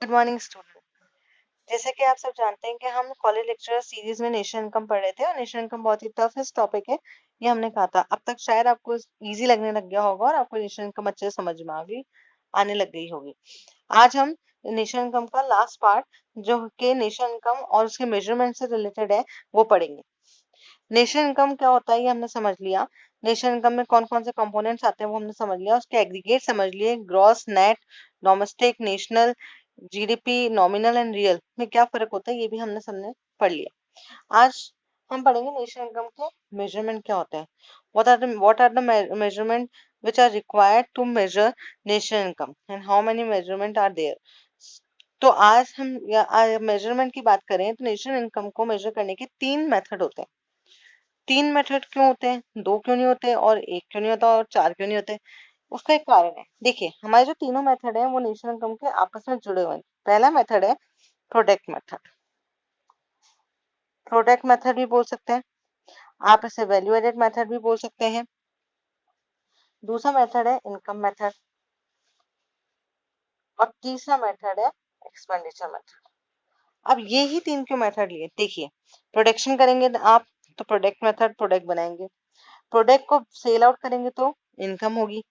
Good morning student. जैसे कि आप सब जानते हैं कि हम कॉलेज लेक्चर सीरीज में नेशनल इनकम पढ़ रहे थे और नेशनल इनकम बहुत ही टफेस्ट टॉपिक है, ये हमने कहा था। अब तक शायद आपको इजी लगने लग गया होगा और आपको नेशनल इनकम अच्छे से समझ में आने लग गई होगी। आज हम नेशनल इनकम का लास्ट पार्ट जो कि नेशनल इनकम और उसके मेजरमेंट से रिलेटेड है वो पढ़ेंगे। नेशनल इनकम क्या होता है ये हमने समझ लिया। नेशनल इनकम में कौन कौन से कंपोनेंट्स आते हैं वो हमने समझ लिया। उसके एग्रीगेट समझ लिए, gross, net, domestic, national, GDP, nominal and real में क्या फर्क होता है ये भी हमने पढ़ लिया। आज हम पढ़ेंगे नेशनल इनकम के मेजरमेंट क्या होते हैं। what are the measurement which are required to measure national income and how many measurement are there। तो आज हम मेजरमेंट की बात करें तो नेशनल इनकम को मेजर करने के 3 मेथड होते हैं। 3 मेथड क्यों होते हैं, 2 क्यों नहीं होते और 1 क्यों नहीं होता और 4 क्यों नहीं होते? उसका एक कारण है। देखिए हमारे जो तीनों मेथड है वो नेशनल इनकम के आपस में जुड़े हुए हैं। पहला मेथड है प्रोडक्ट मेथड। प्रोडक्ट मेथड भी बोल सकते हैं, आप इसे वैल्यू एडेड मेथड भी बोल सकते हैं। दूसरा मेथड है इनकम मेथड और तीसरा मेथड है एक्सपेंडिचर मेथड। अब ये ही 3 क्यों मेथड लिए? देखिए प्रोडक्शन करेंगे आप तो प्रोडक्ट मेथड प्रोडक्ट बनाएंगे, प्रोडक्ट को सेल आउट करेंगे तो इनकम होगी,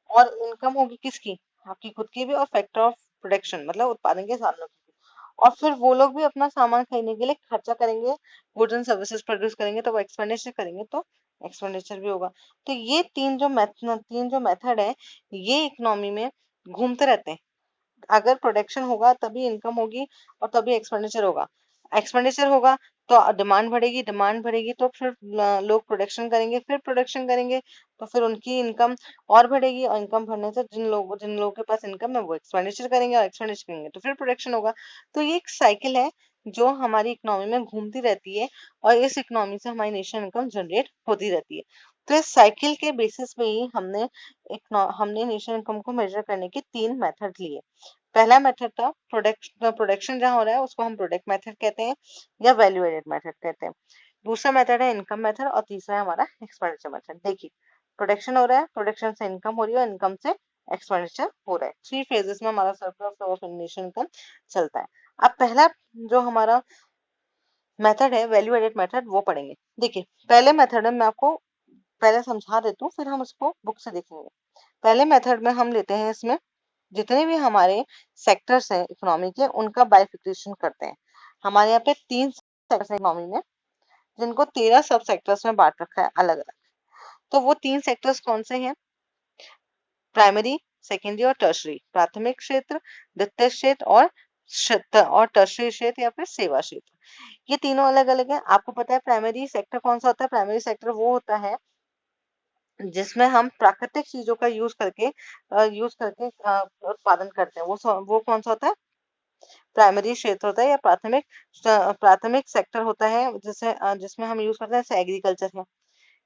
और इनकम होगी किसकी? आपकी खुद की भी और फैक्टर ऑफ प्रोडक्शन मतलब उत्पादन के साधनों की भी। और फिर वो लोग भी अपना सामान खरीदने के लिए खर्चा करेंगे, गुड्स एंड सर्विसेज प्रोड्यूस करेंगे तो वो एक्सपेंडिचर करेंगे तो एक्सपेंडिचर भी होगा। तो ये तीन जो मेथड है ये इकोनॉमी में घूमते रहते हैं। अगर प्रोडक्शन होगा तभी इनकम होगी और तभी एक्सपेंडिचर होगा। एक्सपेंडिचर होगा तो डिमांड बढ़ेगी, डिमांड बढ़ेगी तो फिर लोग प्रोडक्शन करेंगे, फिर प्रोडक्शन करेंगे तो फिर उनकी इनकम और बढ़ेगी, और इनकम बढ़ने से जिन लोगों के पास इनकम है वो एक्सपेंडिचर करेंगे और एक्सपेंडिचर करेंगे तो फिर प्रोडक्शन होगा। तो ये एक साइकिल है जो हमारी इकोनॉमी में घूमती रहती है और इस इकोनॉमी से हमारी नेशनल इनकम जनरेट होती रहती है। तो इस साइकिल के बेसिस पे ही हमने नेशनल इनकम को मेजर करने के 3 मेथड लिए। पहला मेथड था प्रोडक्शन जहां हो रहा है उसको हम प्रोडक्ट मेथड कहते हैं या वैल्यू एडेड मेथड कहते हैं। दूसरा मेथड है इनकम मेथड और तीसरा है हमारा एक्सपेंडिचर मेथड। देखिए प्रोडक्शन हो रहा है, प्रोडक्शन से इनकम हो रही है और इनकम से एक्सपेंडिचर हो रहा है। 3 फेजेस में हमारा circular flow of national income चलता है। अब पहला जो हमारा मेथड है वैल्यू एडेड मेथड वो पढ़ेंगे। देखिए पहले मेथड में मैं आपको पहले समझा देता हूँ फिर हम उसको बुक से देखेंगे। पहले मेथड में हम लेते हैं इसमें जितने भी हमारे सेक्टर्स हैं इकोनॉमी के उनका बाइफिकेशन करते हैं। हमारे यहाँ पे 3 सेक्टर्स हैं इकोनॉमी में जिनको 13 सब सेक्टर्स में बांट रखा है अलग अलग। तो वो 3 सेक्टर्स कौन से हैं? प्राइमरी, सेकेंडरी और टर्शरी। प्राथमिक क्षेत्र, द्वितीयक क्षेत्र और टर्शरी क्षेत्र या फिर सेवा क्षेत्र। ये तीनों अलग अलग है। आपको पता है प्राइमरी सेक्टर कौन सा होता है? प्राइमरी सेक्टर वो होता है जिसमें हम प्राकृतिक चीजों का यूज करके उत्पादन करते हैं। वो कौन सा होता है? प्राइमरी क्षेत्र होता है या प्राथमिक सेक्टर होता है जिसमें हम यूज करते हैं, जैसे एग्रीकल्चर है,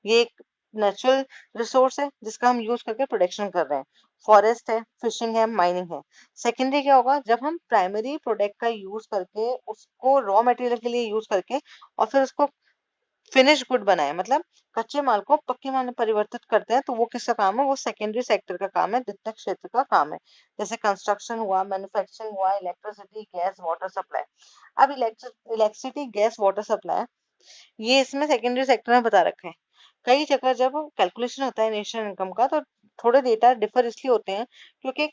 ये एक नेचुरल रिसोर्स है जिसका हम यूज करके प्रोडक्शन कर रहे हैं। फॉरेस्ट है, फिशिंग है, माइनिंग है। सेकेंडरी क्या होगा? जब हम प्राइमरी प्रोडक्ट का यूज करके उसको रॉ मटेरियल के लिए यूज करके और फिर उसको फिनिश गुड बनाए, मतलब कच्चे माल को पक्के माल में परिवर्तित करते हैं, तो वो किसका काम है? वो सेकेंडरी सेक्टर का काम है, द्वितीयक क्षेत्र का काम है। जैसे कंस्ट्रक्शन हुआ, मैन्युफैक्चरिंग हुआ, इलेक्ट्रिसिटी, गैस, वाटर सप्लाई। अब इलेक्ट्रिसिटी, गैस, वाटर सप्लाई ये इसमें सेकेंडरी सेक्टर में बता रखा है। कई जगह जब कैलकुलेशन होता है नेशनल इनकम का तो थोड़े डेटा डिफर इसलिए होते हैं क्योंकि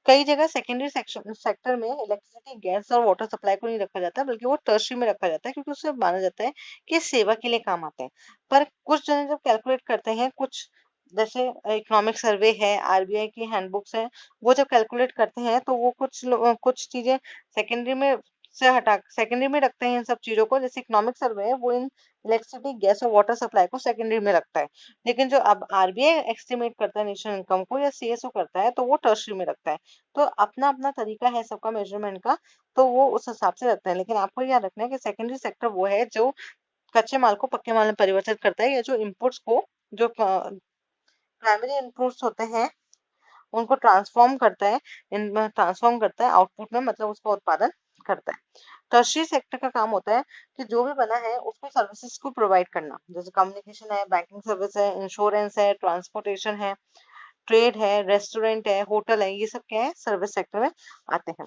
कई जगह सेकेंडरी सेक्टर में इलेक्ट्रिसिटी, गैस और वाटर सप्लाई को नहीं रखा जाता बल्कि वो टर्शरी में रखा जाता है क्योंकि उससे माना जाता है कि सेवा के लिए काम आते हैं। पर कुछ जने जब कैलकुलेट करते हैं, कुछ जैसे इकोनॉमिक सर्वे है, आरबीआई की हैंडबुक्स है, वो जब कैलकुलेट करते हैं तो वो कुछ चीजें सेकेंडरी में सेकेंडरी में रखते हैं इन सब चीजों को। जैसे इकोनॉमिक सर्वे है वो इन इलेक्ट्रिसिटी, गैस और वाटर सप्लाई को सेकेंडरी में रखता है, लेकिन जो अब आरबीआई एस्टिमेट करता है नेशनल इनकम को या सीएसओ करता है तो वो टर्शरी में रखता है। तो अपना अपना तरीका है सबका मेजरमेंट का, तो वो उस हिसाब से रखते हैं। लेकिन आपको याद रखना है कि सेकेंडरी सेक्टर वो है जो कच्चे माल को पक्के माल में परिवर्तित करता है या जो इनपुट्स को, जो प्राइमरी इनपुट्स होते हैं उनको ट्रांसफॉर्म करता है आउटपुट में, मतलब उसका उत्पादन करता है। टर्शरी सेक्टर का काम होता है कि जो भी बना है उसको सर्विसेज को प्रोवाइड करना, जैसे कम्युनिकेशन है, बैंकिंग सर्विस है, इंश्योरेंस है, ट्रांसपोर्टेशन है, ट्रेड है, रेस्टोरेंट है, होटल है, ये सब क्या है? सर्विस सेक्टर में आते हैं।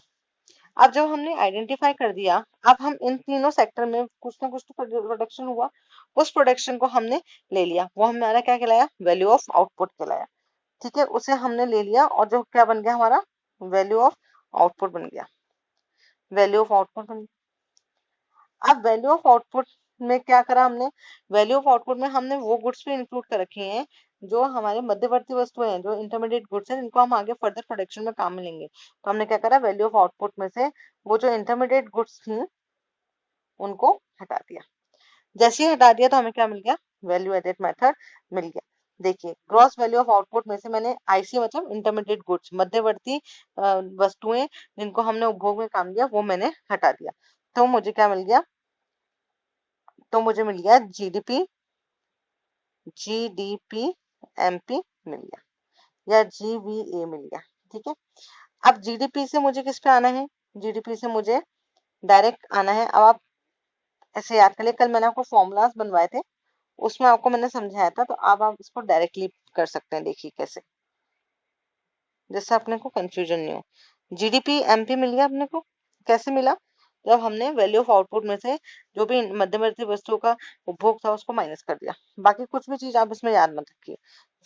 अब जब हमने आइडेंटिफाई कर दिया, अब हम इन तीनों सेक्टर में कुछ ना कुछ तो प्रोडक्शन हुआ, उस प्रोडक्शन को हमने ले लिया, वो हमारा क्या कहलाया, वैल्यू ऑफ आउटपुट कहलाया। ठीक है, उसे हमने ले लिया और जो क्या बन गया हमारा, वैल्यू ऑफ आउटपुट बन गया, वैल्यू ऑफ आउटपुट बन गया। अब वैल्यू ऑफ आउटपुट में क्या करा हमने, वैल्यू ऑफ आउटपुट में हमने वो गुड्स भी इंक्लूड कर रखे हैं जो हमारे मध्यवर्ती वस्तुएं हैं, जो इंटरमीडिएट गुड्स हैं, जिनको हम आगे फर्दर प्रोडक्शन में काम में लेंगे। तो हमने क्या करा, वैल्यू ऑफ आउटपुट में से वो जो इंटरमीडिएट गुड्स थी उनको हटा दिया। जैसे ही हटा दिया तो हमें क्या मिल गया, वैल्यू एडेड मेथड मिल गया। देखिए, ग्रॉस वैल्यू ऑफ आउटपुट में से मैंने आईसी मतलब इंटरमीडिएट गुड्स, मध्यवर्ती वस्तुएं जिनको हमने उपभोग में काम लिया, वो मैंने हटा दिया। तो मुझे क्या मिल गया, तो मुझे मिल गया जीडीपी, जीडीपी एमपी मिल गया, या जीवीए मिल गया। ठीक है, अब जीडीपी से मुझे किस पे आना है, जीडीपी से मुझे डायरेक्ट आना है। अब आप ऐसे याद कर लिए, कल मैंने आपको फॉर्मूलाज बनवाए थे, उसमें आपको मैंने समझाया था, तो अब आप इसको डायरेक्टली कर सकते हैं। देखिए कैसे, जिससे अपने को कंफ्यूजन नहीं हो। जीडीपी एमपी मिल गया अपने को, कैसे मिला, जब हमने वैल्यू ऑफ आउटपुट में से जो भी मध्यवर्ती वस्तुओं का उपभोग था उसको माइनस कर दिया। बाकी कुछ भी चीज आप इसमें याद मत रखिए।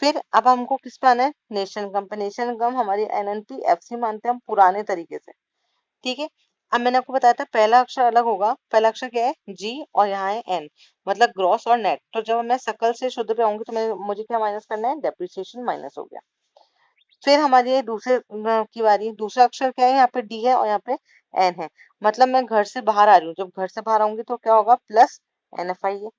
फिर अब हमको किस पे आना है, नेशनल इनकम पे। नेशनल इनकम हमारी एनएनपी एफसी मानते हैं हम पुराने तरीके से। ठीक है, अब मैंने आपको बताया था पहला अक्षर अलग होगा, पहला अक्षर क्या है, जी, और यहाँ है एन, मतलब ग्रॉस और नेट। तो जब मैं सकल से शुद्ध पे आऊंगी तो मैं मुझे क्या माइनस करना है, डेप्रिसिएशन माइनस हो गया। फिर हमारी ये दूसरे की बारी, दूसरा अक्षर क्या है, यहाँ पे डी है और यहाँ पे एन है, मतलब मैं घर से बाहर आ रही हूँ, जब घर से बाहर आऊंगी तो क्या होगा, प्लस एन एफ आई है।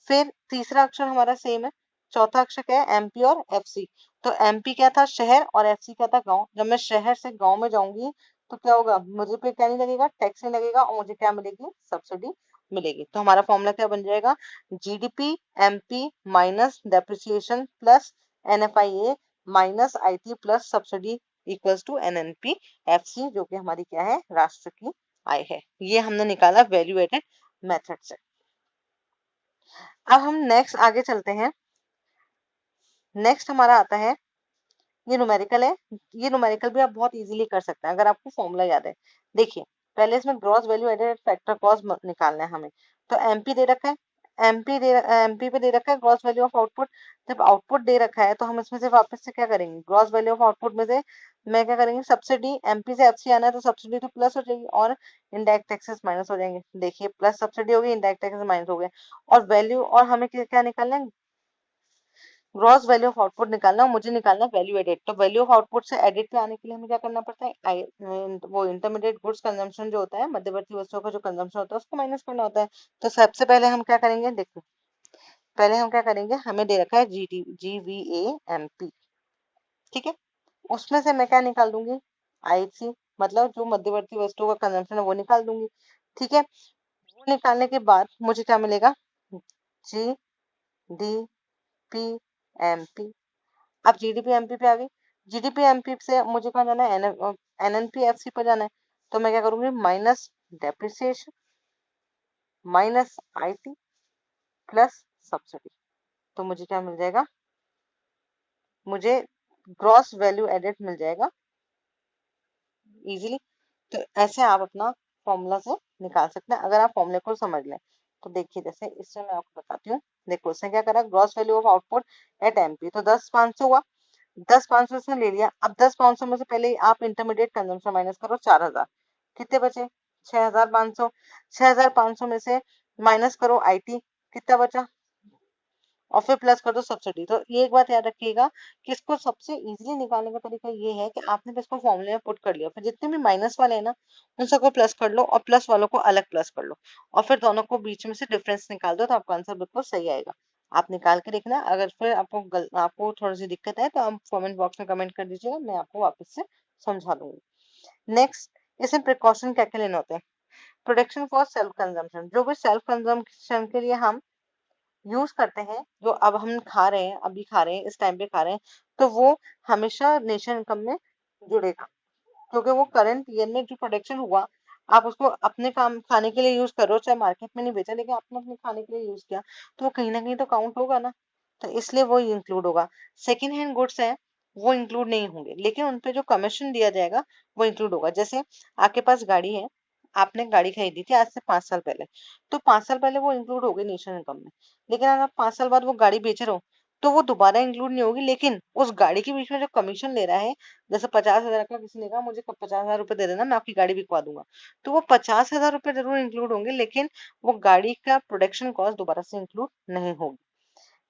फिर तीसरा अक्षर हमारा सेम है, चौथा अक्षर क्या है, एमपी और एफसी। तो एमपी क्या था, शहर, और एफसी क्या था, गांव। जब मैं शहर से गांव में जाऊंगी तो क्या होगा, मुझे पे क्या नहीं लगेगा, टैक्स नहीं लगेगा, और मुझे क्या मिलेगी, सब्सिडी मिलेगी। तो हमारा फॉर्मूला क्या बन जाएगा, GDP MP minus depreciation plus NFIA minus IT plus subsidy equals to NNP FC, जो कि हमारी क्या है, राष्ट्र की आय है। ये हमने निकाला वैल्यू एडेड मेथड से। अब हम नेक्स्ट आगे चलते हैं। नेक्स्ट हमारा आता है, ये न्यूमेरिकल है। ये न्यूमेरिकल भी आप बहुत इजीली कर सकते हैं अगर आपको फॉर्मूला याद है। देखिए, पहले इसमें gross value added factor cost निकालना है हमें। तो एमपी दे रखा है, एमपी पे दे रखा है ग्रॉस वैल्यू ऑफ आउटपुट। जब आउटपुट दे रखा है तो हम इसमें से वापस से क्या करेंगे, ग्रॉस वैल्यू ऑफ आउटपुट में से मैं क्या करेंगे, सब्सिडी, एमपी से एफसी आना है तो सब्सिडी तो प्लस हो जाएगी और इनडायरेक्ट टैक्सेस माइनस हो जाएंगे। देखिए, प्लस सब्सिडी हो गई, इनडायरेक्ट टैक्सेस माइनस हो गया, और वैल्यू, और हमें क्या निकालना है, ग्रॉस वैल्यू ऑफ आउटपुट निकालना, मुझे निकालना वैल्यू एडेड। तो वैल्यू ऑफ आउटपुट से एडिट पे आने के लिए हमें क्या करना पड़ता है, वो इंटरमीडिएट गुड्स कंजम्पशन जो होता है, मध्यवर्ती वस्तुओं का जो कंजम्पशन होता है उसको माइनस करना होता है। तो सबसे पहले हम क्या करेंगे, देखो पहले हम क्या करेंगे, हमें दे रखा है जीवीएएमपी। ठीक है, उसमें से मैं क्या निकाल दूंगी, आईसी, मतलब जो मध्यवर्ती वस्तुओं का कंजम्पशन है वो निकाल दूंगी। ठीक है, वो निकालने के बाद मुझे क्या मिलेगा, G D P M P. अब जीडीपी एमपी पे आ गई, जीडीपी एमपी से मुझे कहाँ जाना है, एनएनपी एफसी पर जाना है। तो मैं क्या करूंगी, minus depreciation minus IT plus subsidy. तो मुझे क्या मिल जाएगा, मुझे ग्रॉस वैल्यू एडेड मिल जाएगा इजीली। तो ऐसे आप अपना फॉर्मूला से निकाल सकते हैं अगर आप फॉर्मूले को समझ लें। तो देखिए, जैसे इससे मैं आपको बताती हूँ। देखो उसने क्या करा, gross value of output at MP, तो 10,500 हुआ, 10,500 इसने ले लिया। अब 10,500 में से पहले आप इंटरमीडिएट कंजम्पशन माइनस करो 4,000, कितने बचे, 6,500। 6,500 में से माइनस करो आईटी, कितना बचा, और फिर प्लस कर दो सब्सिडी। तो ये एक बात याद रखिएगा कि इसको सबसे इजीली निकालने का तरीका ये है कि आपने इसको फॉर्मूले में पुट कर लिया, फिर जितने भी माइनस वाले हैं ना उन सबको प्लस कर लो और प्लस वालों को अलग प्लस कर लो, और फिर दोनों को बीच में से डिफरेंस निकाल दो, तो आपका आंसर बिल्कुल सही आएगा। आप निकाल के देखना, अगर फिर आपको थोड़ी सी दिक्कत है तो आप कमेंट बॉक्स में कमेंट कर दीजिएगा, मैं आपको वापस से समझा दूंगी। नेक्स्ट, इसमें प्रिकॉशन क्या क्या लेने होते हैं, प्रोटेक्शन फॉर सेल्फ कंजम्पशन, जो भी सेल्फ कंजम्पशन के लिए हम यूज करते हैं, जो अब हम खा रहे हैं, अभी खा रहे हैं, इस टाइम पे खा रहे हैं, तो वो हमेशा नेशनल इनकम में जुड़ेगा, क्योंकि वो करंट ईयर में जो प्रोडक्शन हुआ, आप उसको अपने काम खाने के लिए यूज करो, चाहे मार्केट में नहीं बेचा, लेकिन आपने अपने खाने के लिए यूज किया, तो वो कहीं ना कहीं तो काउंट होगा ना, तो इसलिए वो इंक्लूड होगा। सेकेंड हैंड गुड्स है, वो इंक्लूड नहीं होंगे, लेकिन उन पे जो कमीशन दिया जाएगा वो इंक्लूड होगा। जैसे आपके पास गाड़ी है, आपने गाड़ी खरीदी थी आज से 5 साल पहले, तो 5 साल पहले वो इंक्लूड हो गई नेशनल इनकम में। लेकिन अगर आप 5 साल बाद वो गाड़ी बेच रहे हो तो वो दोबारा इंक्लूड नहीं होगी, लेकिन उस गाड़ी के बीच में जो कमीशन ले रहा है, जैसे 50,000 का किसी ने कहा मुझे 50,000 रुपए दे देना, मैं आपकी गाड़ी बिकवा दूंगा, तो वो 50,000 रुपए जरूर इंक्लूड होंगे, लेकिन वो गाड़ी का प्रोडक्शन कॉस्ट दोबारा से इंक्लूड नहीं होगी।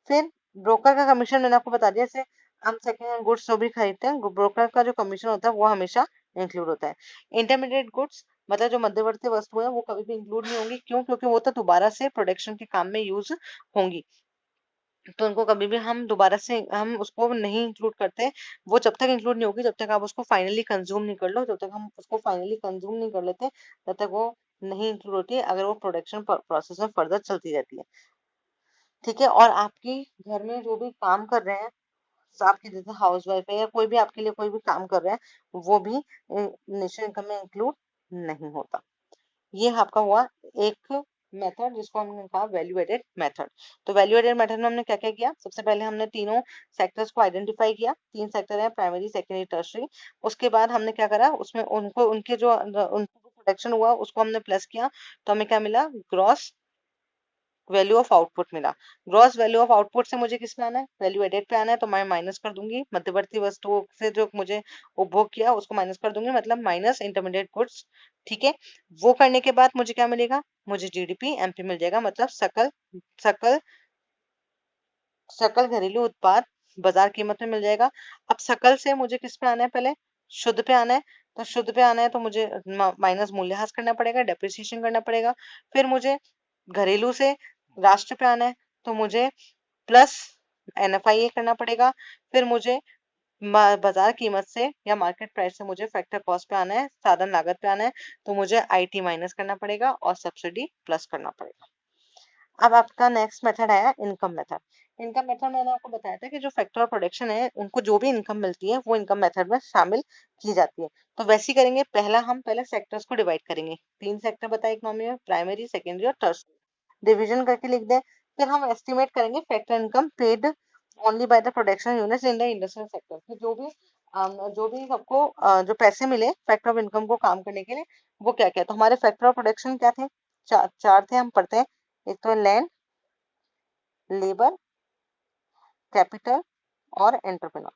फिर ब्रोकर का कमीशन मैंने आपको बता दिया, जैसे हम सेकेंड हैंड गुड्स जो भी खरीदते हैं, ब्रोकर का जो कमीशन होता है वो हमेशा इंक्लूड होता है। इंटरमीडिएट गुड्स मतलब जो मध्यवर्ती वस्तुएं हैं वो कभी भी इंक्लूड नहीं होंगी, क्यों? क्योंकि वो तो दोबारा से प्रोडक्शन के काम में यूज होंगी, तो उनको कभी भी हम दोबारा से हम उसको नहीं इंक्लूड करते। वो जब तक इंक्लूड नहीं होगी जब तक आप उसको फाइनली कंज्यूम नहीं कर लो, जब तक हम उसको फाइनली कंज्यूम नहीं कर लेते तब तक वो नहीं इंक्लूड होती है, अगर वो प्रोडक्शन प्रोसेस में फर्दर चलती रहती है। ठीक है, और आपकी घर में जो भी काम कर रहे हैं, आपकी जैसे हाउस वाइफ है या कोई भी आपके लिए कोई भी काम कर रहा है, वो भी नेशनल इनकम में इंक्लूड नहीं होता। ये आपका हुआ एक मेथड जिसको हमने कहा वैल्यू एडेड मेथड। तो वैल्यू एडेड मेथड में हमने क्या क्या किया? सबसे पहले हमने तीनों सेक्टर्स को आइडेंटिफाई किया, 3 सेक्टर है, प्राइमरी सेकेंडरी टर्शरी। उसके बाद हमने क्या करा, उसमें उनको उनके जो उनको प्रोडक्शन हुआ उसको हमने प्लस किया, तो हमें क्या मिला? ग्रॉस वैल्यू ऑफ आउटपुट मिला। ग्रॉस वैल्यू ऑफ आउटपुट से मुझे किस पे आना है? वैल्यू एडेड पे आना है, तो मैं माइनस कर दूंगी मध्यवर्ती वस्तुओं से जो मुझे उपभोग किया उसको माइनस कर दूंगी, मतलब माइनस इंटरमीडिएट गुड्स। ठीक है, वो करने के बाद मुझे क्या मिलेगा? मुझे जीडीपी एमपी मिल जाएगा, मतलब सकल सकल सकल घरेलू उत्पाद बाजार कीमत में मिल जाएगा। अब सकल से मुझे किस पे आना है? पहले शुद्ध पे आना है, तो शुद्ध पे आना है तो मुझे माइनस मूल्यह्रास करना पड़ेगा, डेप्रिसिएशन करना पड़ेगा। फिर मुझे घरेलू से राष्ट्र पे आना है, तो मुझे प्लस एनएफआईए करना पड़ेगा। फिर मुझे बाजार कीमत से या मार्केट प्राइस से मुझे फैक्टर कॉस्ट पे आना है, साधन लागत पे आना है, तो मुझे आईटी माइनस करना पड़ेगा और सब्सिडी प्लस करना पड़ेगा। अब आपका नेक्स्ट मेथड आया इनकम मेथड। इनकम मेथड मैंने आपको बताया था कि जो फैक्टर ऑफ प्रोडक्शन है उनको जो भी इनकम मिलती है वो इनकम मेथड में शामिल की जाती है। तो वैसे ही करेंगे, हम पहले सेक्टर्स को डिवाइड करेंगे। 3 सेक्टर बताए इकोनॉमी में, प्राइमरी, सेकेंडरी और टर्शरी। डिवीजन करके लिख दें। फिर हम एस्टिमेट करेंगे factor income paid only by the production units in the industrial sector. तो जो भी सबको जो पैसे मिले फैक्टर ऑफ इनकम को काम करने के लिए, वो क्या क्या? तो हमारे फैक्टर ऑफ प्रोडक्शन क्या थे? चार थे, हम पढ़ते हैं। एक तो लैंड, लेबर, कैपिटल और एंटरप्रेन्योर।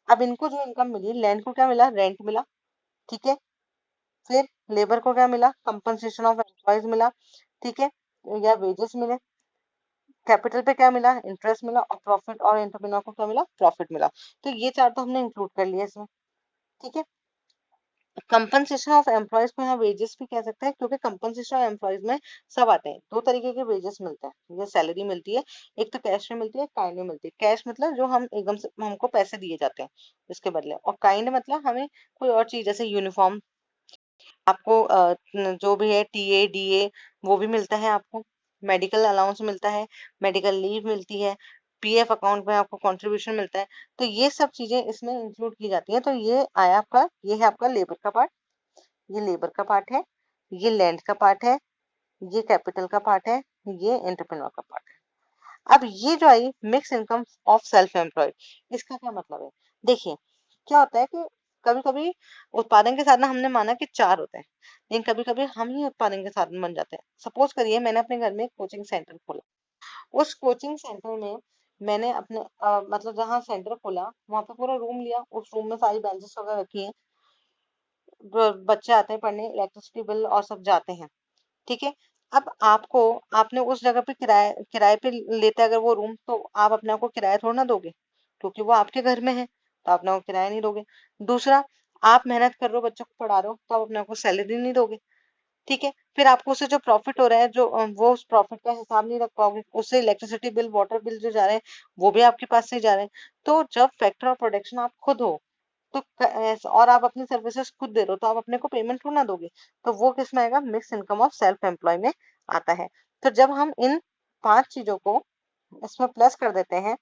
अब इनको जो इनकम मिली, लैंड को क्या मिला? रेंट मिला। ठीक है, फिर लेबर को क्या मिला? कंपनसेशन ऑफ एम्प्लॉयज मिला। ठीक है, या वेजेस मिले। कैपिटल पे क्या मिला? इंटरेस्ट मिला। और प्रॉफिट और एंटरप्रेन्योर को क्या मिला? प्रॉफिट मिला। तो ये चार तो हमने इंक्लूड कर लिया इसमें। ठीक है, कंपनसेशन ऑफ एम्प्लॉयज को यहाँ वेजेस भी कह सकते हैं, क्योंकि कंपनसेशन ऑफ एम्प्लॉयज में सब आते हैं। 2 तरीके के वेजेस मिलते हैं, ये सैलरी मिलती है, एक तो कैश में मिलती है, काइंड में मिलती है। कैश मतलब जो हम एकदम से हमको पैसे दिए जाते हैं इसके बदले, और काइंड मतलब हमें कोई और चीज, जैसे यूनिफॉर्म आपको जो भी है, टीए डीए वो भी मिलता है आपको, मेडिकल अलाउंस मिलता है, मेडिकल लीव मिलती है, पीएफ अकाउंट में आपको कंट्रीब्यूशन मिलता है। तो ये सब चीजें इसमें इंक्लूड की जाती हैं। तो ये आया आपका, ये है आपका लेबर का पार्ट, ये लेबर का पार्ट है, ये लैंड का पार्ट है, ये कैपिटल का पार्ट है, ये एंटरप्रेन्योर का पार्ट है। अब ये जो आई mix income of self employed, इसका क्या मतलब है? देखिए, क्या होता है कि कभी कभी उत्पादन के साधन हमने माना कि 4 होते हैं, लेकिन कभी कभी हम ही उत्पादन के साधन बन जाते हैं। सपोज करिए मैंने अपने घर में एक कोचिंग सेंटर खोला। उस कोचिंग सेंटर में मैंने अपने मतलब जहाँ सेंटर खोला वहां पे पूरा रूम लिया, उस रूम में सारी बेंचेस वगैरह रखी हैं, बच्चे आते हैं पढ़ने, इलेक्ट्रिसिटी बिल और सब जाते हैं। ठीक है, अब आपने उस जगह पे किराए किराए पे लेते अगर वो रूम, तो आप अपने आप को किराया थोड़ा ना दोगे, क्योंकि वो आपके घर में है, तो आप अपने को किराया नहीं दोगे। दूसरा, आप मेहनत कर रहे हो, बच्चों को पढ़ा रहे हो, तो आप अपने आप को सैलरी नहीं दोगे। ठीक है, फिर आपको उससे जो प्रॉफिट हो रहा है, जो वो उस प्रॉफिट का हिसाब नहीं रख पाओगे, उससे इलेक्ट्रिसिटी बिल, वाटर बिल जो जा रहे हैं वो भी आपके पास से ही जा रहे हैं। तो जब फैक्टर ऑफ प्रोडक्शन आप खुद हो, तो और आप अपनी सर्विसेज खुद दे रहे हो, तो आप अपने को पेमेंट थोड़ा ना दोगे, तो वो किस में आएगा? Mix income of self employ में आता है। तो जब हम इन 5 चीजों को इसमें प्लस कर देते हैं,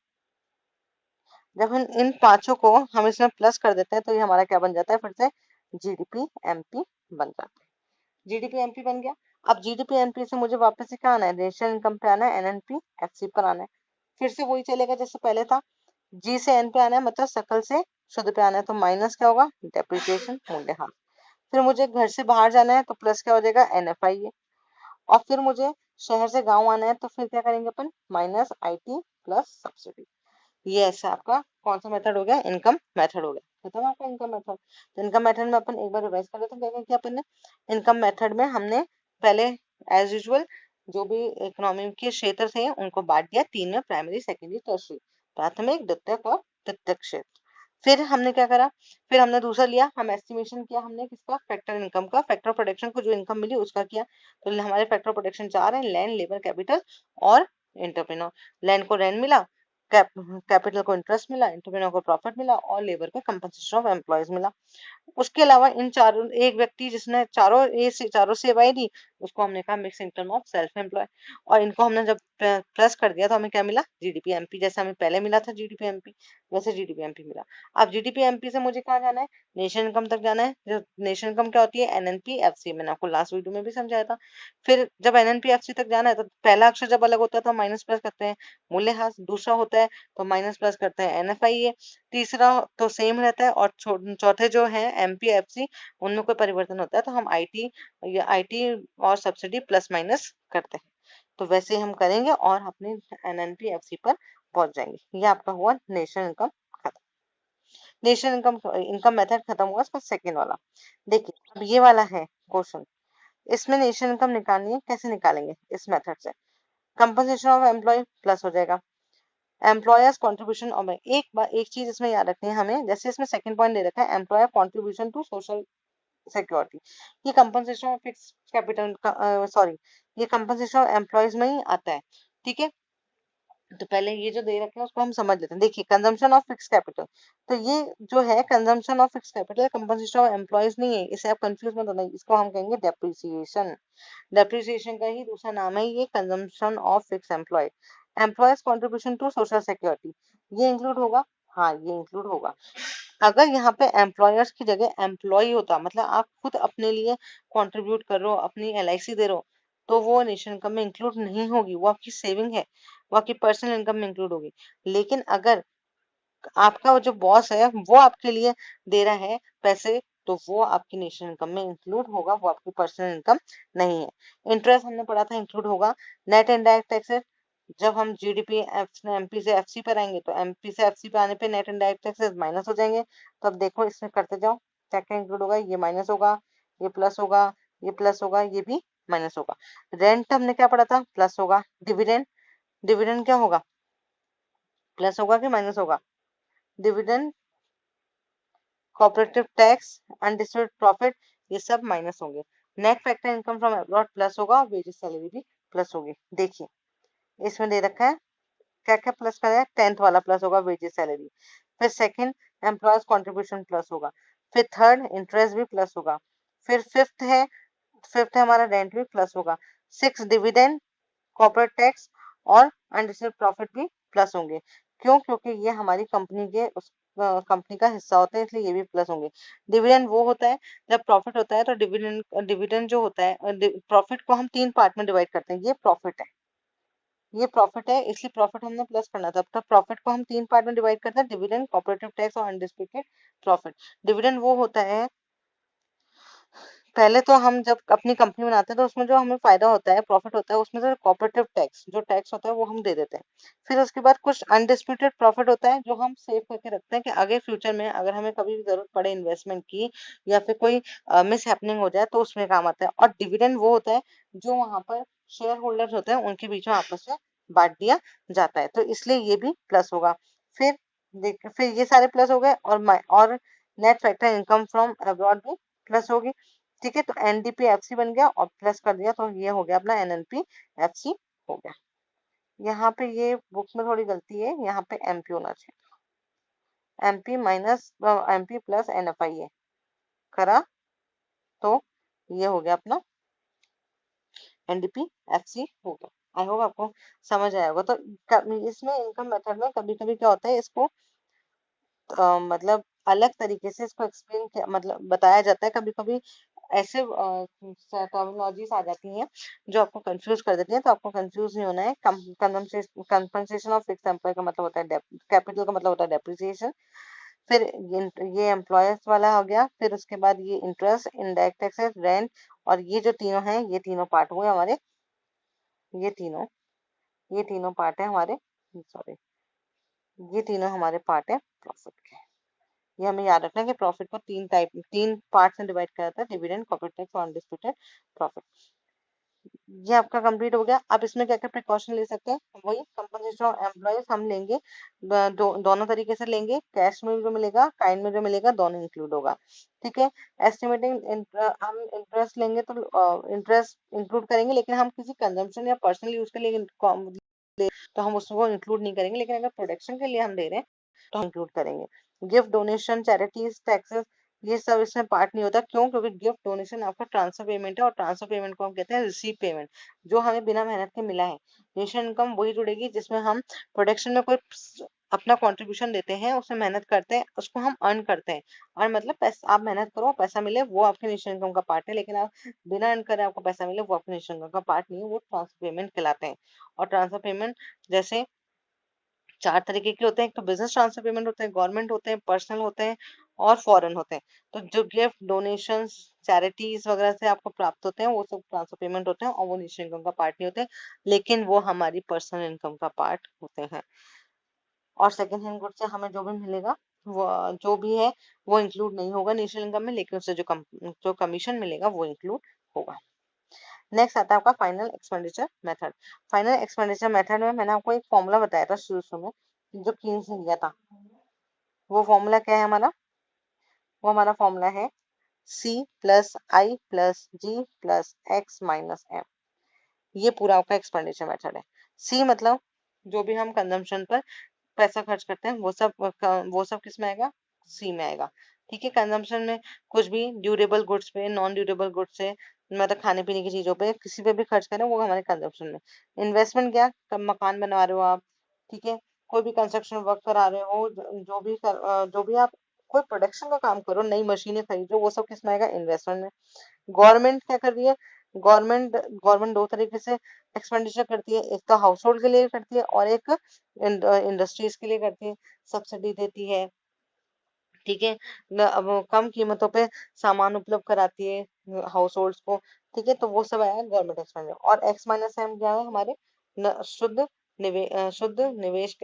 जब हम इन पांचों को हम इसमें प्लस कर देते हैं, तो ये हमारा क्या बन जाता है? फिर से जीडीपी एमपी बन जाता है। जीडीपी एमपी बन गया। अब जीडीपी एमपी से मुझे वापस से क्या आना है? नेशनल इनकम पे आना है, एनएनपी एफसी पर आना है। फिर से वही चलेगा जैसे पहले था, जी से एन पे आना है, मतलब सकल से शुद्ध पे आना है तो माइनस क्या होगा, डेप्रिसिएशन मूल्यह्रास। फिर मुझे घर से बाहर जाना है तो प्लस क्या हो जाएगा, NFI है। और फिर मुझे शहर से गांव आना है तो फिर क्या करेंगे अपन, माइनस IT प्लस सब्सिडी। ये ऐसा आपका कौन सा मेथड हो गया, इनकम मेथड हो गया। खत्म आपका इनकम मेथड। तो इनकम मेथड में अपन एक बार रिवाइज कर लेते हैं, क्या क्या अपन ने इनकम मेथड में हमने पहले एज यूजुअल जो भी इकोनॉमी के क्षेत्र थे उनको बांट दिया तीन में, प्राइमरी सेकेंडरी टर्शियरी, प्राथमिक द्वितीयक और तृतीयक क्षेत्र। फिर हमने क्या करा, फिर हमने दूसरा लिया, हम एस्टिमेशन किया हमने किसका, फैक्टर इनकम का, फैक्टर प्रोडक्शन को जो इनकम मिली उसका किया। तो हमारे फैक्टर प्रोडक्शन चार है, लैंड, लेबर, कैपिटल और एंटरप्रेन्योर। लैंड को रेंट मिला, कैपिटल को इंटरेस्ट मिला, एंटरप्रेन्योर को प्रॉफिट मिला और लेबर को कंपनसेशन ऑफ एम्प्लॉयज मिला। उसके अलावा इन चारों, एक व्यक्ति जिसने चारों सेवाएं दी उसको हमने कहा mix income of self employ. और इनको हमने जब प्लस कर दिया तो हमें क्या मिला, GDP MP। जैसे हमें पहले मिला था GDP MP, वैसे GDP MP मिला। अब GDP MP से मुझे कहाँ जाना है, नेशन इनकम तक जाना है। जो नेशन इनकम क्या होती है, NNP FC, मैंने आपको लास्ट वीडियो में भी समझाया था। फिर जब NNP FC तक जाना है तो पहला अक्षर जब अलग होता है तो माइनस प्लस करते हैं मूल्यह्रास, दूसरा होता है तो माइनस प्लस करते हैं NFI है, तीसरा तो सेम रहता है और चौथे जो है MPFC उनमें कोई परिवर्तन होता है तो हम IT और सब्सिडी प्लस माइनस करते हैं। तो वैसे हम करेंगे और अपने NNPFC पर पहुंच जाएंगे। ये आपका हुआ नेशनल इनकम खत्म। नेशनल इनकम मेथड खत्म हुआ। इसका सेकेंड वाला देखिए, अब ये वाला है क्वेश्चन, इसमें नेशनल इनकम निकालनी है, कैसे निकालेंगे इस मेथड से। कंपनसेशन ऑफ एम्प्लॉय प्लस हो जाएगा, एम्प्लॉयर्स कंट्रीब्यूशन। और एक चीज इसमें याद रखनी है हमें, जैसे इसमें सेकंड पॉइंट दे रखा है employer contribution to social security, ये कंपनसेशन ऑफ फिक्स कैपिटल का, सॉरी, ये कंपनसेशन ऑफ एम्प्लॉयज में ही आता है। ठीक है, तो पहले ये जो दे रखे हैं उसको हम समझ लेते हैं। देखिए, कंजम्पशन ऑफ फिक्स कैपिटल, तो ये जो है consumption of fix capital, compensation of employees नहीं है, इसे आप कंफ्यूज मत होना, इसको हम कहेंगे डेप्रिसिएशन। डेप्रिसिएशन का ही दूसरा नाम है ये consumption of fix employ. Employees contribution to social security, ये इंक्लूड होगा, हाँ ये इंक्लूड होगा। अगर यहाँ पे एम्प्लॉयर्स की जगह एम्प्लॉय होता, मतलब आप खुद अपने लिए कंट्रीब्यूट कर रहे हो, अपनी LIC दे रहे हो, तो वो नेशनल इनकम में इंक्लूड नहीं होगी, वो आपकी सेविंग है, वो आपकी पर्सनल इनकम में इंक्लूड होगी। लेकिन अगर आपका जो बॉस है वो आपके लिए दे रहा है पैसे, तो वो आपकी नेशनल इनकम में इंक्लूड होगा, वो आपकी पर्सनल इनकम नहीं है। इंटरेस्ट हमने पढ़ा था इंक्लूड होगा। नेट इनडायरेक्ट टैक्सेस, जब हम GDP MP से FC पर आएंगे तो MP से FC पे आने पे नेट इनडायरेक्ट टैक्सेस माइनस हो जाएंगे। तो अब देखो इसमें करते जाओ क्या क्या इंक्लूड होगा, ये माइनस होगा, ये प्लस होगा, ये प्लस होगा, ये भी माइनस होगा। रेंट हमने क्या पढ़ा था, प्लस होगा। डिविडेंड, डिविडेंड क्या होगा, प्लस होगा कि माइनस होगा, डिविडेंड, कॉर्पोरेटिव टैक्स, अनडिस्ट्रिब्यूटेड प्रॉफिट, ये सब माइनस होंगे। Net factor income from abroad plus होगा, वेजेस सैलरी भी प्लस होगी। देखिए इसमें दे रखा है क्या क्या प्लस का है, 10th वाला प्लस होगा, वेजेस सैलरी। फिर सेकंड, एम्प्लॉयज कंट्रीब्यूशन प्लस होगा। फिर थर्ड, इंटरेस्ट भी प्लस होगा। फिर फिफ्थ है हमारा रेंट भी प्लस होगा। सिक्स, डिविडेंड, कॉर्पोरेट टैक्स और अनडिस्ट्रिब्यूटेड प्रॉफिट भी प्लस होंगे। क्यों, क्योंकि ये हमारी कंपनी के उस कंपनी का हिस्सा होता है, इसलिए ये भी प्लस होंगे। डिविडेंड वो होता है जब प्रॉफिट होता है, तो डिविडेंड डिविडेंड जो होता है, प्रॉफिट को हम तीन पार्ट में डिवाइड करते हैं, ये प्रॉफिट है, ये प्रॉफिट है, इसलिए प्रॉफिट हमने प्लस करना था। तो प्रॉफिट को हम तीन पार्ट में डिवाइड करते हैं, डिविडेंड, कॉर्पोरेटिव टैक्स और अनडिस्प्यूटेड प्रॉफिट। डिविडेंड वो होता है, पहले तो हम जब अपनी कंपनी बनाते हैं तो उसमें जो हमें फायदा होता है, प्रॉफिट होता है, उसमें से कॉर्पोरेटिव टैक्स जो टैक्स होता है वो हम दे देते हैं। फिर उसके बाद कुछ अनडिस्प्यूटेड प्रॉफिट होता है जो हम सेव करके रखते हैं कि आगे फ्यूचर में अगर हमें कभी भी जरूरत पड़े इन्वेस्टमेंट की या फिर कोई मिस हैपनिंग हो जाए तो उसमें काम आता है। और डिविडेंड वो होता है जो वहां पर शेयर होल्डर्स होते हैं उनके बीच में आपस में बांट दिया जाता है, तो इसलिए ये भी प्लस होगा। फिर फिर ये सारे प्लस हो गए, और net factor income from abroad भी प्लस होगी। ठीक है, तो NDPFC बन गया और प्लस कर दिया तो ये हो गया अपना NNPFC हो गया। यहाँ पे ये बुक में थोड़ी गलती है, यहाँ पे MP होना चाहिए, MP minus MP plus NFI है करा, तो ये हो गया अपना NDPFC हो गया। आई होप आपको समझ आया होगा। तो इसमें इनकम मेथड में कभी कभी क्या होता है, इसको मतलब अलग तरीके से इसको एक्सप्लेन मतलब बताया जाता है। कभी कभी ऐसे टर्मिनोलॉजीज आ जाती हैं जो आपको कंफ्यूज कर देती हैं, तो आपको कंफ्यूज नहीं होना है। कंपनसेशन ऑफ फिक्स एम्प्लॉय का मतलब होता है कैपिटल का मतलब होता है डेप्रिसिएशन। फिर ये एम्प्लॉयर्स वाला हो गया, फिर उसके बाद ये इंटरेस्ट, इनडायरेक्ट टैक्सेस, रेंट, और ये जो तीनों हैं ये तीनों पार्ट हुए हमारे, ये तीनों पार्ट है हमारे, सॉरी, ये तीनों हमारे पार्ट है प्रॉफिट के। ये हमें याद रखना है कि प्रॉफिट को तीन पार्ट्स में डिवाइड किया जाता है, डिविडेंड, कॉर्पोरेट टैक्स और अनडिस्प्यूटेड प्रॉफिट। ये आपका कंप्लीट हो गया। अब इसमें क्या क्या प्रिकॉशन ले सकते हैं, वही कंपनसेशन ऑफ एम्प्लॉयज हम लेंगे, दोनों तरीके से लेंगे, कैश में जो मिलेगा, काइंड में जो मिलेगा, दोनों इंक्लूड होगा। ठीक है। एस्टिमेटिंग, हम इंटरेस्ट लेंगे तो इंटरेस्ट इंक्लूड करेंगे, लेकिन हम किसी कंजम्पशन या पर्सनल यूज के लिए तो हम उसको इंक्लूड नहीं करेंगे, लेकिन अगर प्रोडक्शन के लिए हम दे रहे हैं तो हम इंक्लूड करेंगे। गिफ्ट, डोनेशन, चैरिटीज, टैक्सेस, ये सब इसमें पार्ट नहीं होता। क्यों? क्योंकि गिफ्ट, डोनेशन आपका ट्रांसफर पेमेंट है, और ट्रांसफर पेमेंट को हम कहते हैं रिसीव पेमेंट, जो हमें बिना मेहनत के मिला है। नेशनल इनकम वही जुड़ेगी जिसमें हम प्रोडक्शन में कोई अपना कंट्रीब्यूशन देते हैं, उसमें मेहनत करते हैं, उसको हम अर्न करते हैं। और मतलब पैसा, आप मेहनत करो पैसा मिले, वो आपके नेशनल इनकम का पार्ट है। लेकिन आप बिना अर्न करे आपको पैसा मिले, वो आपके नेशनल इनकम का पार्ट नहीं है, वो ट्रांसफर पेमेंट कहलाते हैं। और ट्रांसफर पेमेंट जैसे चार तरीके के होते हैं, एक तो बिजनेस ट्रांसफर पेमेंट होते हैं, गवर्नमेंट होते हैं, पर्सनल होते हैं, और फॉरेन होते हैं। तो जो गिफ्ट, डोनेशंस, चैरिटीज वगैरह से आपको प्राप्त होते हैं, वो सब ट्रांसफर पेमेंट होते हैं, और वो नेशनल इनकम का पार्ट नहीं होते, लेकिन वो हमारी पर्सनल इनकम का पार्ट होते हैं। और सेकंड हैंड गुड से हमें जो भी मिलेगा, वो जो भी है वो इंक्लूड नहीं होगा नेशनल इनकम में, लेकिन उससे जो कमीशन मिलेगा वो इंक्लूड होगा। नेक्स्ट आता है आपका final expenditure method. Final expenditure method में मैंने आपको एक फॉर्मूला बताया था शुरू शुरू में, जो कीन से लिया था। वो फॉर्मूला क्या है हमारा? वो हमारा फॉर्मूला है C plus I plus G plus X minus M. ये पूरा आपका एक्सपेंडिचर मेथड है। C मतलब जो भी हम कंजम्पशन पर पैसा खर्च करते हैं, वो सब किस में आएगा? सी में आएगा। ठीक है। कंजम्पशन में कुछ भी ड्यूरेबल गुड्स पे, नॉन ड्यूरेबल गुड्स से, मतलब खाने पीने की चीजों पे, किसी पे भी खर्च करें, वो हमारे कंजम्पशन में। इन्वेस्टमेंट क्या? मकान बनवा रहे हो आप, ठीक है, कोई भी कंस्ट्रक्शन वर्क करा रहे हो, जो भी आप कोई प्रोडक्शन का काम करो, नई मशीनें खरीदो, वो सब किस में आएगा? इन्वेस्टमेंट में। गवर्नमेंट क्या कर रही है? गवर्नमेंट दो तरीके से एक्सपेंडिचर करती है, एक तो हाउस होल्ड के लिए करती है, और एक इंडस्ट्रीज के लिए करती है। सब्सिडी देती है, ठीक है, अब कम कीमतों पे सामान उपलब्ध कराती है हाउस होल्ड्स को। ठीक है, तो वो सब आया गवर्नमेंट एक्सपेंडिचर। और एक्स माइनस एम क्या है हमारे? शुद्ध निवेश,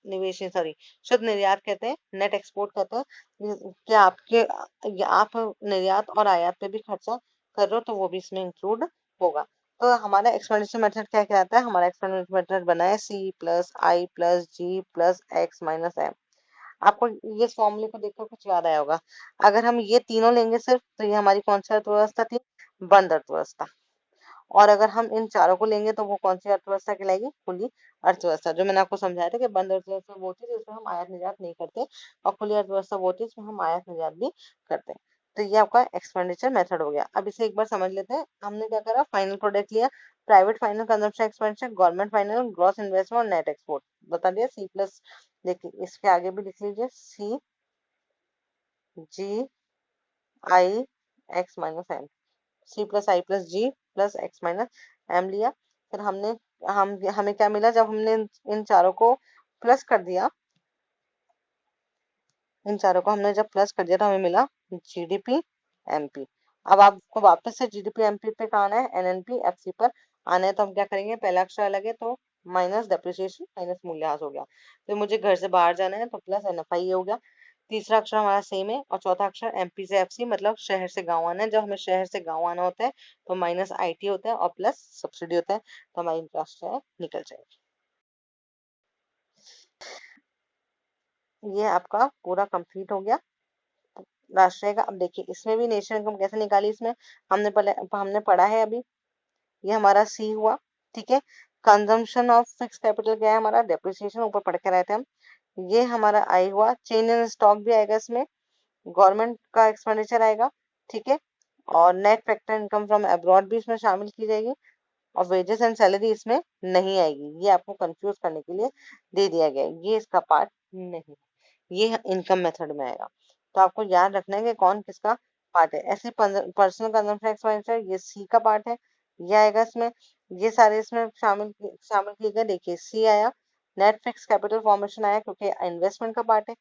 निवेश सॉरी, शुद्ध निर्यात कहते हैं, नेट एक्सपोर्ट कहते हैं। कि आप निर्यात और आयात पे भी खर्चा कर रहे हो, तो वो भी इसमें इंक्लूड होगा। तो हमारा एक्सपेंडिचर मेथड क्या कहलाता है? हमारा एक्सपेंडिचर मेथड बना है C plus I plus G plus X minus M. आपको ये फॉर्मूले को देखकर कुछ याद आया होगा। अगर हम ये तीनों लेंगे सिर्फ, तो ये हमारी कौन सी अर्थव्यवस्था थी? बंद अर्थव्यवस्था। और अगर हम इन चारों को लेंगे तो वो कौन सी अर्थव्यवस्था कहलाएगी? खुली अर्थव्यवस्था। जो मैंने आपको समझाया था कि बंद अर्थव्यवस्था वो होती है जिसमें हम आयात निर्यात नहीं करते, और खुली अर्थव्यवस्था वो होती है जिसमें हम आयात निर्यात भी करते हैं। तो ये आपका एक्सपेंडिचर मेथड हो गया। अब इसे एक बार समझ लेते हैं। हमने क्या करा? फाइनल प्रोडक्ट लिया, private final consumption expenditure, government final gross investment और नेट एक्सपोर्ट बता दिया। C प्लस, देखिए इसके आगे भी लिख लीजिए, C G I X minus M. C plus I plus G plus X minus M लिया। फिर हमें क्या मिला? जब हमने इन चारों को प्लस कर दिया, इन चारों को हमने जब प्लस कर दिया तो हमें मिला GDP MP। अब आपको वापस से GDP MP पे कहाँ आना है? NNP FC पर आना है। तो हम क्या करेंगे? पहला अक्षर अलग है तो माइनस डेप्रिसिएशन माइनस मूल्यह्रास हो गया। फिर मुझे घर से बाहर जाना है तो प्लस NFI हो गया। तीसरा अक्षर हमारा सेम है, और चौथा अक्षर MP से FC, मतलब शहर से गांव आना है। जब हमें शहर से गांव आना होता है तो माइनस IT होता है और प्लस सब्सिडी होता है, तो हमारी इंटरेस्ट है निकल जाएगी। ये आपका पूरा कंप्लीट हो गया राष्ट्रीय का। अब देखिए इसमें भी नेशनल इनकम कैसे निकाली, इसमें हमने पढ़ा है अभी। ये हमारा C हुआ, ठीक है। कंजम्पशन ऑफ फिक्स कैपिटल क्या है हमारा? डेप्रिसिएशन, ऊपर पढ़ के रहे थे हम। ये हमारा I हुआ। चेंज इन स्टॉक भी आएगा इसमें, गवर्नमेंट का एक्सपेंडिचर आएगा, ठीक है। और net factor income from abroad भी इसमें शामिल की जाएगी, और वेजेस एंड सैलरी इसमें नहीं आएगी। ये आपको कंफ्यूज करने के लिए दे दिया गया है, ये इसका पार्ट नहीं है, ये इनकम मेथड में आएगा। तो आपको याद रखना है कि कौन किसका पार्ट है। ऐसे पर्सनल कंजम्पशन एक्सपेंडिचर ये C का पार्ट है, ये आएगा इसमें। ये सारे इसमें शामिल किए गए। देखिए C आया, नेट फिक्स कैपिटल फॉर्मेशन आया क्योंकि इन्वेस्टमेंट का पार्ट है।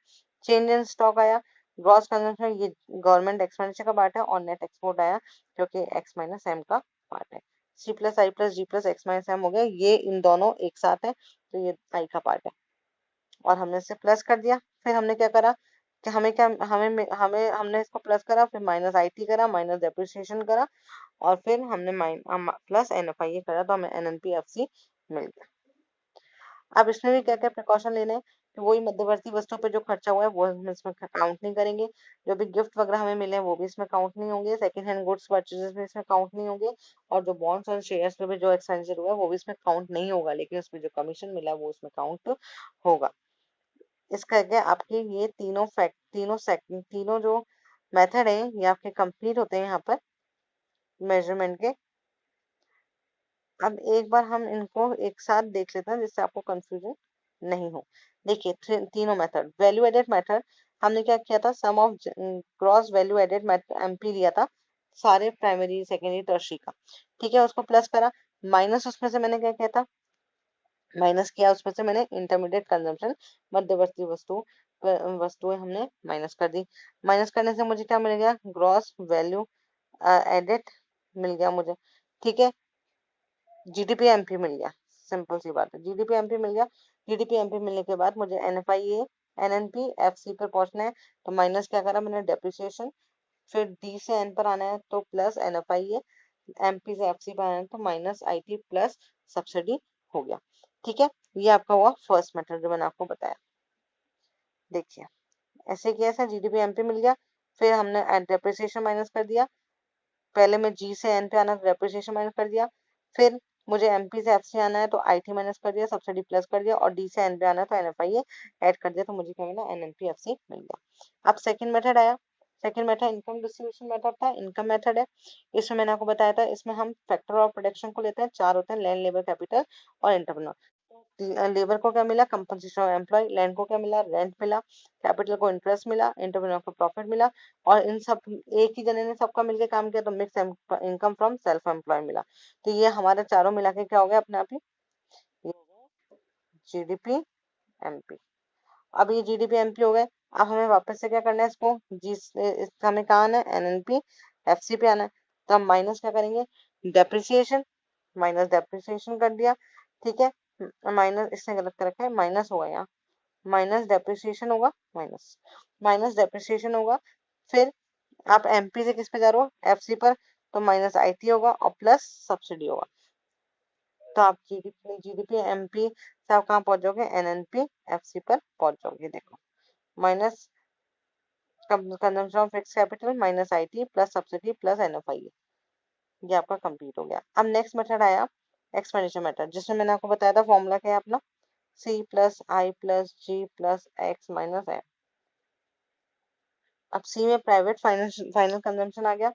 चेंज इन स्टॉक आया। ग्रॉस कंजम्पशन ये गवर्नमेंट एक्सपेंडिचर का पार्ट है। और नेट एक्सपोर्ट आया क्योंकि एक्स माइनस एम का पार्ट है। सी plus I plus G plus X minus M हो गया, ये इन दोनों एक साथ है तो ये आई का पार्ट है और हमने इसे प्लस कर दिया। फिर हमने क्या करा कि हमें क्या हमें हमें हमने इसको प्लस करा, फिर माइनस आई टी करा, माइनस डेप्रिसिएशन करा और फिर हमने plus N F I A करा तो हमें N N P F C मिल गया। अब इसमें भी क्या क्या प्रिकॉशन लेने हैं कि वही मध्यवर्ती वस्तु पे जो खर्चा हुआ है वो हम इसमें काउंट नहीं करेंगे। जो भी गिफ्ट वगैरह हमें मिले हैं वो भी इसमें काउंट नहीं होंगे। सेकंड हैंड गुड्स परचेजेस में इसमें काउंट नहीं होंगे। और जो बॉन्ड्स और शेयर्स पे भी जो एक्सपेंडिचर हुआ है वो भी इसमें काउंट नहीं होगा, लेकिन उसमें जो कमीशन मिला है वो उसमें काउंट होगा। इस करके आपके ये तीनों जो मेथड है ये आपके कंप्लीट होते हैं यहाँ पर मेजरमेंट के। अब एक बार हम इनको एक साथ देख लेते हैं जिससे आपको कंफ्यूजन नहीं हो। देखिए तीनों मेथड। वैल्यू एडेड मेथड हमने क्या किया था, sum of gross value added MP लिया था सारे प्राइमरी सेकेंडरी टर्शरी का, ठीक है, उसको प्लस करा। माइनस उसमें से मैंने क्या किया था, माइनस किया उसमें से मैंने इंटरमीडिएट कंजम्पशन मध्यवर्ती वस्तुएं हमने माइनस कर दी। माइनस करने से मुझे क्या मिल गया, ग्रॉस वैल्यू एडेड मिल गया मुझे, ठीक है। जीडीपी एमपी मिल गया, सिंपल सी बात है, जीडीपी एमपी मिल गया। जीडीपी एमपी मिलने के बाद मुझे एनएफआईए एनएनपी एफसी पर पहुंचना है तो माइनस क्या करा मैंने, डेप्रिसिएशन। फिर डी से एन पर आना है तो प्लस एनएफआईए, एमपी से एफसी पर आना है तो माइनस आईटी प्लस सब्सिडी हो गया, ठीक है। ये आपका हुआ फर्स्ट मेथड जो मैंने आपको बताया। देखिए ऐसे किया, ऐसा जीडीपी एमपी मिल गया, फिर हमने डेप्रिसिएशन माइनस कर दिया। पहले मैं जी से एन पे आना तो डेप्रिसिएशन माइनस कर दिया, फिर मुझे एमपी से एफसी आना है तो आईटी माइनस कर दिया, सब्सिडी प्लस कर दिया, और डी से एन पे आना है तो एनएफआईए ऐड कर दिया तो मुझे क्या मिला, एनएनपी एफसी मिल गया। अब सेकंड मेथड आया। Second method income distribution method था, इनकम मेथड है। इसमें मैंने आपको बताया था, इसमें हम फैक्टर ऑफ प्रोडक्शन को लेते हैं, चार होते हैं, लैंड, लेबर, कैपिटल और एंटरप्रेन्योर। लेबर को क्या मिला, कंपनसेशन ऑफ एम्प्लॉय। लैंड को क्या मिला, रेंट मिला। कैपिटल को इंटरेस्ट मिला। एंटरप्रेन्योर को प्रॉफिट मिला। और इन सब एक ही जने ने सबका मिलकर काम किया तो mix income from self employ मिला। तो ये हमारे चारों मिला के क्या हो गया अपने आप ही, जीडीपी एमपी। अब ये जीडीपी एमपी हो गए। अब हमें वापस से क्या करना है, इसको हमें कहाँ आना है, एनएनपी एफसी पे आना है। तो हम माइनस क्या करेंगे, डेप्रिसिएशन, माइनस डेप्रिसिएशन कर दिया, ठीक है। माइनस इसने गलत कर रखा है, माइनस होगा यहाँ, माइनस डेप्रिसिएशन होगा, माइनस माइनस डेप्रिसिएशन होगा। फिर आप एमपी से किस पे जा रहे हो, एफसी पर, तो माइनस आईटी होगा और प्लस सब्सिडी होगा। तो आप जीडीपी एमपी से आप कहाँ पहुंच जाओगे, एनएनपी एफसी पर पहुंच जाओगे। देखो minus consumption of fix capital minus IT plus subsidy plus NFI, ये आपका कंप्लीट हो गया। अब नेक्स्ट मेथड आया एक्सपेंडिचर मेथड, जिसमें मैंने आपको बताया था फॉर्मूला क्या है अपना, सी plus I plus G plus X minus M. अब सी में प्राइवेट फाइनल कंजम्पशन आ गया,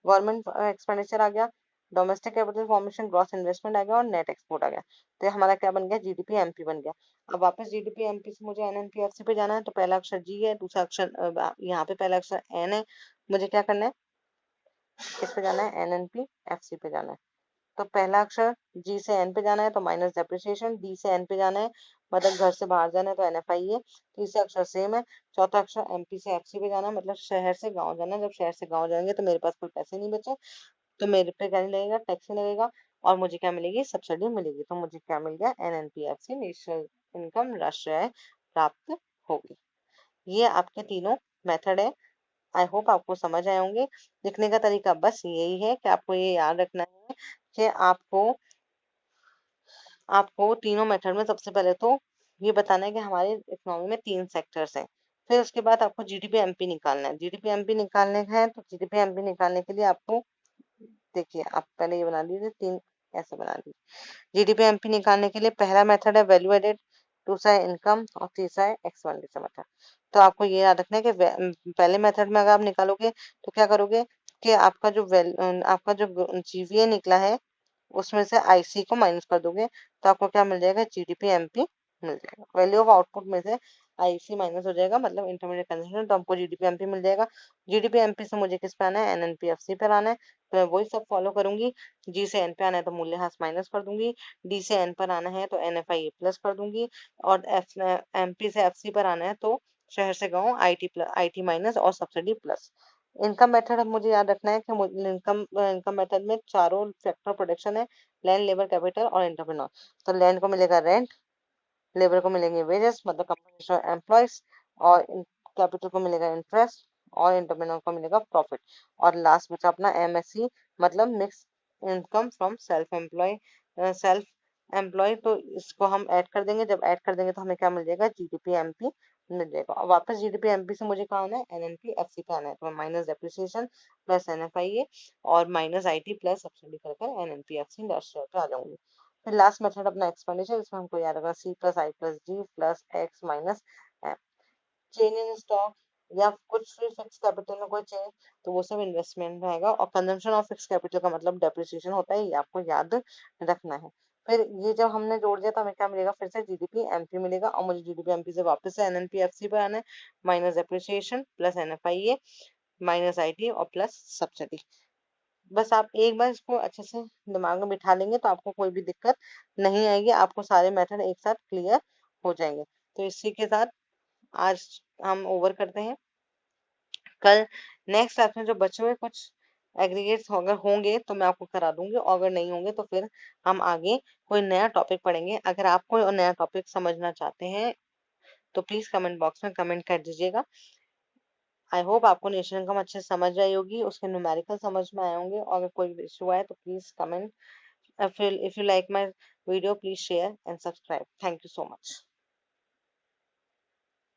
गवर्नमेंट एक्सपेंडिचर आ गया, domestic capital formation, gross investment आ गया और नेट एक्सपोर्ट आ गया। तो ये हमारा क्या बन गया, जीडीपी एमपी बन गया। अब वापस जीडीपी एमपी से मुझे एनएनपीएफसी पे जाना है तो पहला अक्षर जी है, दूसरा अक्षर यहाँ पे पहला अक्षर एन है, मुझे क्या करना है, किस पे जाना है, एनएनपीएफसी पे जाना है। तो पहला अक्षर जी से एन पे जाना है तो माइनस डेप्रिसिएशन, डी से एन पे जाना है मतलब घर से बाहर जाना है तो एनएफआई है। तीसरा अक्षर सेम है। चौथा अक्षर एमपी से एफसी पे जाना है मतलब शहर से गांव जाना है। जब शहर से गांव जाएंगे तो मेरे पास कोई पैसे नहीं बचे तो मेरे पे क्या नहीं लगेगा, टैक्स नहीं लगेगा और मुझे क्या मिलेगी, सब्सिडी मिलेगी। तो मुझे क्या मिल गया, एनएनपीएफसी नेशनल इनकम राष्ट्रीय आय प्राप्त होगी। ये आपके तीनों मेथड है। आई होप आपको समझ आए होंगे। लिखने का तरीका बस यही है कि आपको ये याद रखना है कि आपको तीनों मेथड में सबसे पहले तो ये बताना है कि हमारे इकोनॉमी में तीन सेक्टर्स हैं। फिर उसके बाद आपको जीडीपी एमपी निकालना है। जीडीपी एमपी निकालने का है तो जीडीपी एमपी निकालने के लिए आपको, देखिए आप पहले ये बना लीजिए, तीन ऐसे बना लीजिए। जीडीपी एमपी निकालने के लिए पहला मेथड है वैल्यू एडेड, दूसरा है इनकम और तीसरा है एक्सपेंडिचर मेथड। तो आपको ये याद रखना है कि पहले मेथड में अगर आप निकालोगे तो क्या करोगे कि आपका जो जीवीए निकला है उसमें से आईसी को माइनस कर दोगे तो आपको क्या मिल जाएगा, जीडीपी एमपी मिल जाएगा। वैल्यू ऑफ आउटपुट में से आईसी माइनस हो जाएगा, मतलब इंटरमीडिएट कंजम्पशन, तो हमको जीडीपी मिल जाएगा। जीडीपी से मुझे किस पे आना है, एनएनपीएफसी पर आना है, तो मैं वही सब फॉलो करूंगी। जी से एन पे आना है तो मूल्यह्रास माइनस कर दूंगी, डी से एन पर आना है तो एनएफआई प्लस कर दूंगी, और एफ एमपी से एफसी पर आना है तो शहर से गांव आईटी प्लस, आईटी माइनस और सब्सिडी प्लस। इनकम मेथड अब मुझे याद रखना है कि इनकम इनकम मेथड में चारों फैक्टर प्रोडक्शन है, लैंड, लेबर, कैपिटल और एंटरप्रेन्योर। तो लैंड को मिलेगा रेंट, लेबर को मिलेंगे वेजेस मतलब कंपनसेशन एम्प्लॉयज, और कैपिटल को मिलेगा इंटरेस्ट, और एंटरप्रेन्योर को मिलेगा प्रॉफिट। और लास्ट बचा अपना एमएससी मतलब mix income from self employ. तो इसको हम ऐड कर देंगे, जब ऐड कर देंगे तो हमें क्या मिल जाएगा, जीडीपी एमपी मिल जाएगा। और वापस जीडीपी एमपी से मुझे कहाँ आना है, एनएनपी एफसी पे आना है, तो माइनस डेप्रिसिएशन प्लस एनएफआईए और माइनस आईटी प्लस सब्सिडी कर एनएनपी एफसी इंडस्ट्रियल पे आ जाऊंगी। फिर लास्ट मेथड अपना एक्सपेंडिचर, इसमें हमको याद रखना C plus I plus G plus X minus M. Change in stock या कुछ भी फिक्स कैपिटल में कोई चेंज, तो वो सब इन्वेस्टमेंट में आएगा। और कंजम्पशन ऑफ फिक्स कैपिटल का मतलब डेप्रिसिएशन होता है, ये आपको याद रखना है। फिर ये जब हमने जोड़ दिया तो हमें क्या मिलेगा, फिर से जीडीपी एमपी मिलेगा, और मुझे जीडीपी एमपी से वापस से एनएनपीएफसी पे आना है, minus depreciation plus NFIA minus IT और प्लस सब्सिडी। बस आप एक बार इसको अच्छे से दिमाग में बिठा लेंगे तो आपको कोई भी दिक्कत नहीं आएगी, आपको सारे मेथड एक साथ क्लियर हो जाएंगे। तो इसी के साथ आज हम ओवर करते हैं। कल नेक्स्ट क्लास में जो बचे हुए कुछ एग्रीगेट्स अगर होंगे तो मैं आपको करा दूंगी, और अगर नहीं होंगे तो फिर हम आगे कोई नया टॉपिक पढ़ेंगे। अगर आप कोई नया टॉपिक समझना चाहते हैं तो प्लीज कमेंट बॉक्स में कमेंट कर दीजिएगा। आई होप आपको नेशनल इनकम अच्छे से समझ आई होगी, उसके न्यूमेरिकल समझ में आए होंगे, और अगर कोई इशू आए तो please comment. If you like my video, please share and subscribe. Thank you so much.